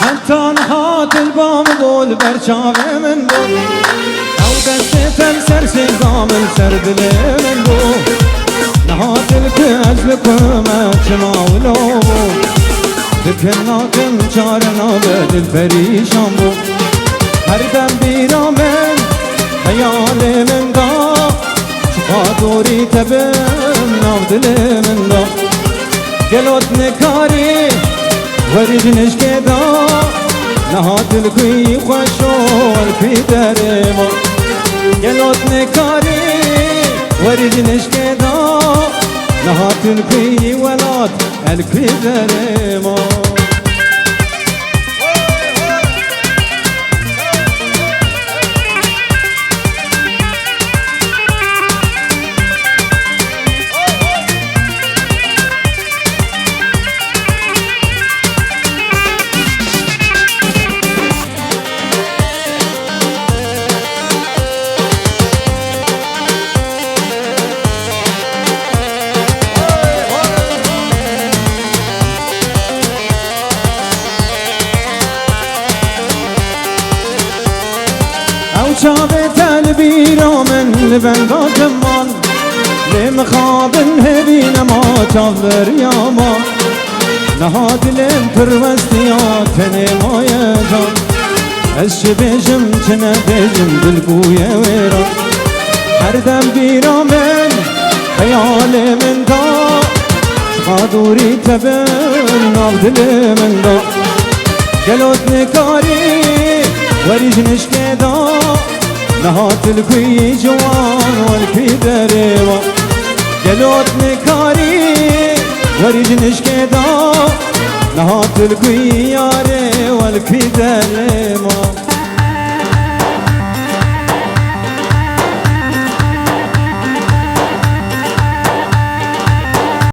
حتى نحات البام بول برشاوي من بول او دستي سرسي قامل سرد لي من بول نحات الكاز لكم اتشماولو دكنا كم چارنا بدل پریشان بو هر دم بیرا من خیال من دا چقا دوری تبم ناو دل من دا گلوت نکاری ورجنش که دا نهات الکوی خوشول پی در ما گلوت نکاری ورجنش که دا نهات الكوي ولاد الكوي دريمو شابت البيرو من لبندا جمان لمخابن هبين ما تفضر يا ما نهاد لم پروستيات ما يا جان الشبيجم جنا بيجم بالبويا ويرا هر دم بيرو من خيال من دا قادوري تبن نابدل من دا قلوت نكاري وريجنش كدا نهات الكوي جوان والكوي دريوا قلوت نكاري وريجنش كدا نهات الكوي ياري والكوي دريوا